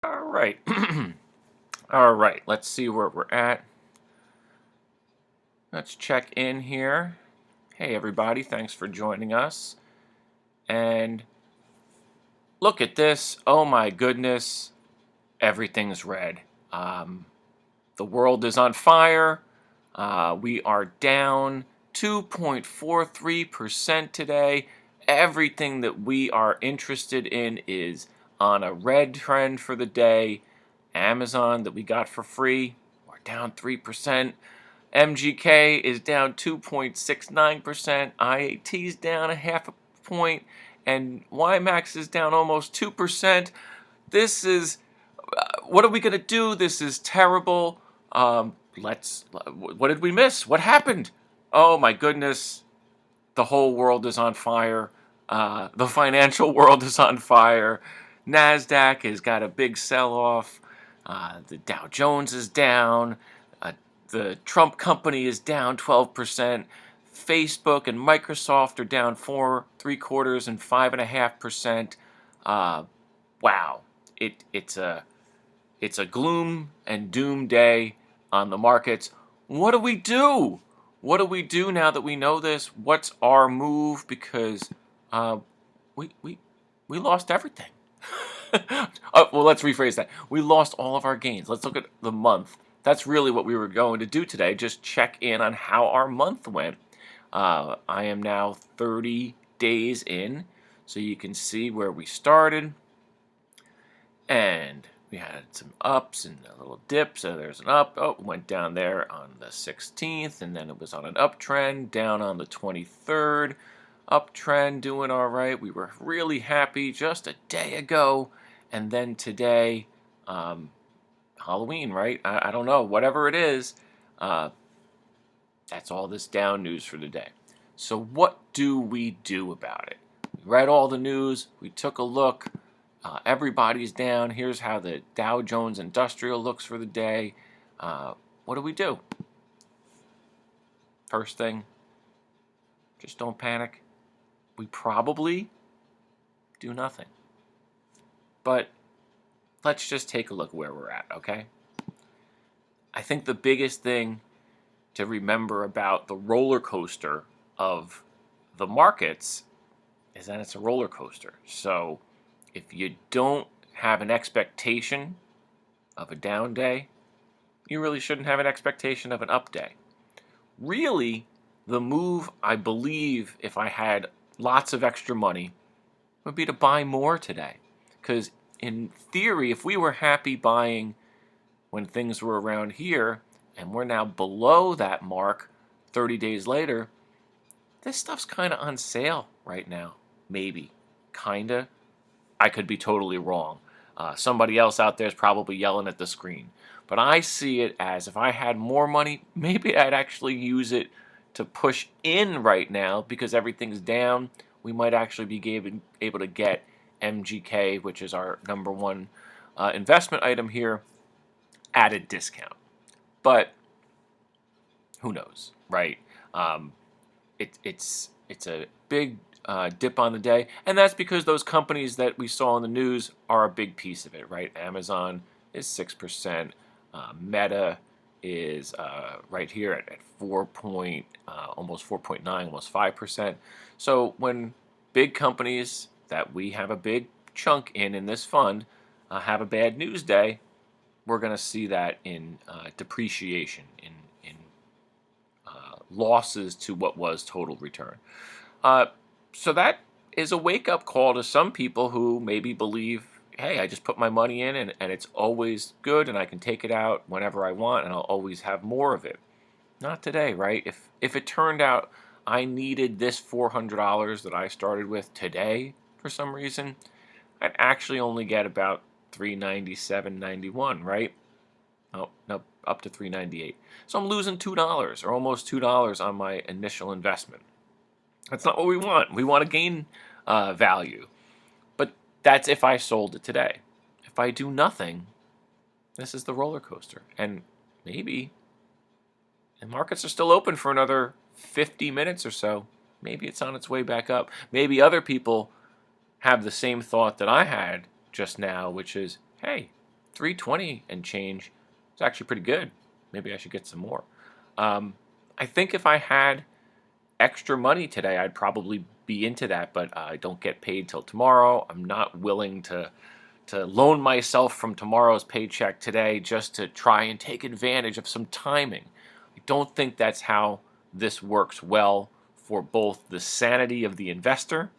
All right. All right. Let's see where we're at. Let's check in here. Hey, everybody. Thanks for joining us. And look at this. Oh, my goodness. Everything's red. The world is on fire. We are down 2.43% today. Everything that we are interested in is on a red trend for the day. Amazon that we got for free, we're down 3%. MGK is down 2.69%. IAT is down a half a point. And WiMAX is down almost 2%. This is, what are we going to do? This is terrible. What did we miss? What happened? Oh my goodness. The whole world is on fire. The financial world is on fire. NASDAQ has got a big sell-off. The Dow Jones is down. The Trump company is down 12%. Facebook and Microsoft are down 4.75% and 5.5%. Wow, it's a gloom and doom day on the markets. What do we do? What do we do now that we know this? What's our move? Because we lost everything. Well, let's rephrase that. We lost all of our gains. Let's look at the month. That's really what we were going to do today. Just check in on how our month went. I am now 30 days in, so you can see where we started. And we had some ups and a little dip. So there's an up. Oh, went down there on the 16th, and then it was on an uptrend, down on the 23rd. Uptrend, doing all right. We were really happy just a day ago. And then today, Halloween, right? I don't know. Whatever it is, that's all this down news for the day. So what do we do about it? We read all the news. We took a look. Everybody's down. Here's how the Dow Jones Industrial looks for the day. What do we do? First thing, just don't panic. We probably do nothing. But let's just take a look where we're at, okay? I think the biggest thing to remember about the roller coaster of the markets is that it's a roller coaster. So if you don't have an expectation of a down day, you really shouldn't have an expectation of an up day. Really, the move, I believe, if I had lots of extra money, would be to buy more today. Because in theory, if we were happy buying when things were around here, and we're now below that mark 30 days later, this stuff's kind of on sale right now. Maybe. Kinda. I could be totally wrong. Somebody else out there is probably yelling at the screen. But I see it as if I had more money, maybe I'd actually use it to push in right now because everything's down. We might actually be able to get MGK, which is our number one investment item here, at a discount. But who knows, right? It's a big dip on the day, and that's because those companies that we saw in the news are a big piece of it, right? Amazon is 6%, Meta is right here at almost 4.9, almost 5%. So when big companies that we have a big chunk in this fund have a bad news day, we're going to see that in depreciation, in losses to what was total return. So that is a wake-up call to some people who maybe believe, hey, I just put my money in and it's always good and I can take it out whenever I want and I'll always have more of it. Not today, right? If it turned out I needed this $400 that I started with today for some reason, I'd actually only get about $397.91, right? Oh, no, up to $398. So I'm losing $2 or almost $2 on my initial investment. That's not what we want. We want to gain value. But that's if I sold it today. If I do nothing, this is the roller coaster. And maybe the markets are still open for another 50 minutes or so. Maybe it's on its way back up. Maybe other people have the same thought that I had just now, which is, hey, 320 and change is actually pretty good. Maybe I should get some more. I think if I had extra money today, I'd probably be into that, but I don't get paid till tomorrow. I'm not willing to loan myself from tomorrow's paycheck today just to try and take advantage of some timing. I don't think that's how this works well for both the sanity of the investor,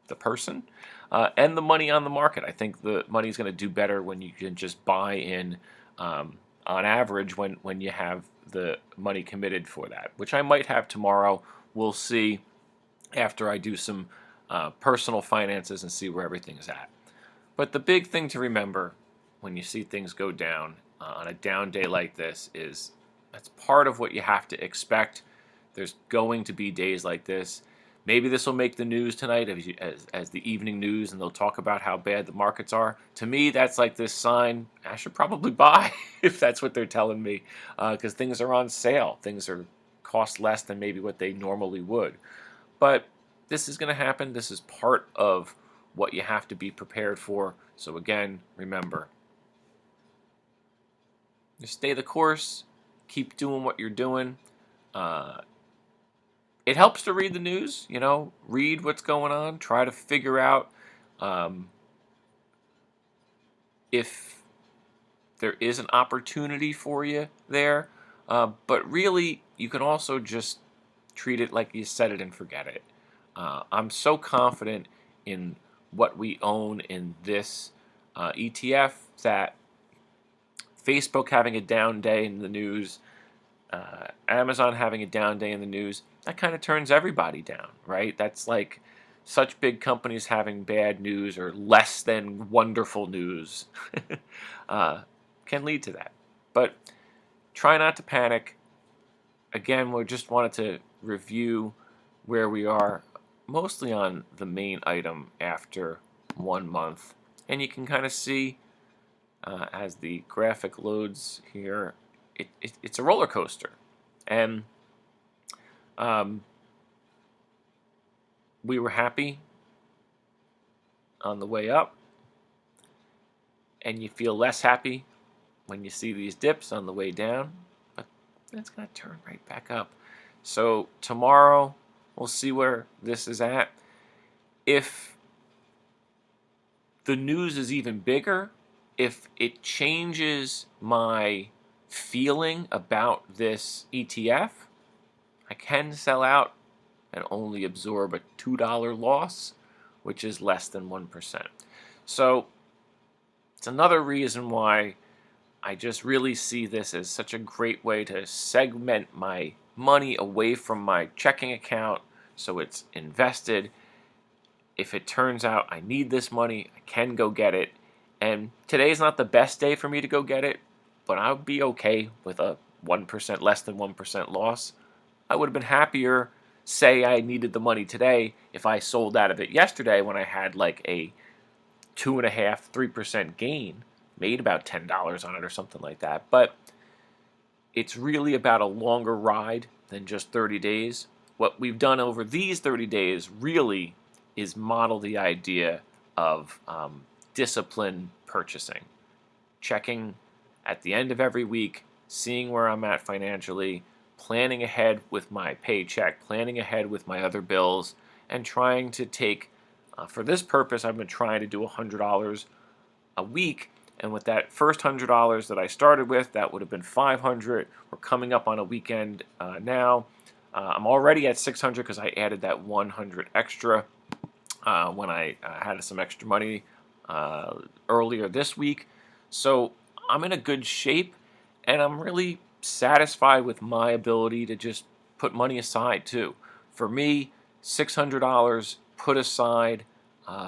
the person, and the money on the market. I think the money is going to do better when you can just buy in on average when you have the money committed for that, which I might have tomorrow. We'll see after I do some personal finances and see where everything is at. But the big thing to remember when you see things go down on a down day like this is that's part of what you have to expect. There's going to be days like this. Maybe this will make the news tonight as the evening news, and they'll talk about how bad the markets are. To me, that's like this sign I should probably buy if that's what they're telling me, because things are on sale. Things are cost less than maybe what they normally would. But this is going to happen. This is part of what you have to be prepared for. So again, remember, just stay the course, keep doing what you're doing. It helps to read the news, read what's going on, try to figure out if there is an opportunity for you there. But really, you can also just treat it like you set it and forget it. I'm so confident in what we own in this ETF that Facebook having a down day in the news, Amazon having a down day in the news, that kind of turns everybody down, right? That's like such big companies having bad news or less than wonderful news can lead to that. But try not to panic. Again, we just wanted to review where we are, mostly on the main item after 1 month. And you can kind of see as the graphic loads here, it's a roller coaster. And we were happy on the way up, and you feel less happy when you see these dips on the way down, but it's going to turn right back up. So tomorrow, we'll see where this is at. If the news is even bigger, if it changes my feeling about this ETF, I can sell out and only absorb a $2 loss, which is less than 1%. So it's another reason why I just really see this as such a great way to segment my money away from my checking account so it's invested. If it turns out I need this money, I can go get it. And today's not the best day for me to go get it, but I'll be okay with a 1%, less than 1% loss. I would have been happier, say I needed the money today, if I sold out of it yesterday when I had like a 2.5%, 3% gain, made about $10 on it or something like that. But it's really about a longer ride than just 30 days. What we've done over these 30 days really is model the idea of disciplined purchasing. Checking at the end of every week, seeing where I'm at financially, planning ahead with my paycheck, planning ahead with my other bills, and trying to take, for this purpose, I've been trying to do $100 a week. And with that first $100 that I started with, that would have been $500. We're coming up on a weekend now. I'm already at $600 because I added that $100 extra when I had some extra money earlier this week. So I'm in a good shape, and I'm really satisfied with my ability to just put money aside too. For me, $600 put aside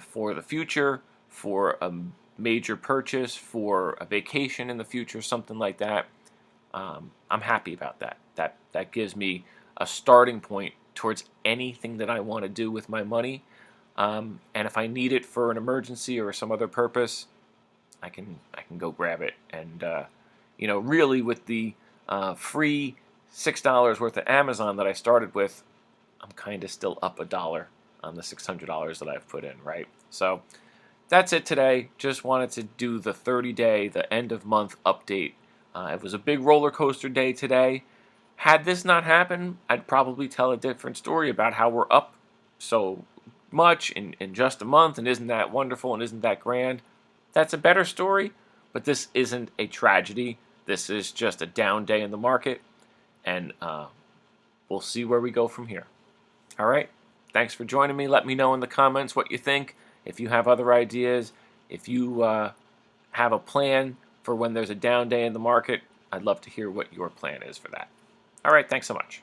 for the future, for a major purchase, for a vacation in the future, something like that. I'm happy about that. That gives me a starting point towards anything that I want to do with my money. And if I need it for an emergency or some other purpose, I can go grab it. And really with the free $6 worth of Amazon that I started with, I'm kind of still up $1 on the $600 that I've put in, right? So that's it today. Just wanted to do the 30-day, the end of month update. It was a big roller coaster day today. Had this not happened, I'd probably tell a different story about how we're up so much in just a month, and isn't that wonderful and isn't that grand. That's a better story, but this isn't a tragedy. This is just a down day in the market, and we'll see where we go from here. All right? Thanks for joining me. Let me know in the comments what you think. If you have other ideas, if you have a plan for when there's a down day in the market, I'd love to hear what your plan is for that. All right, thanks so much.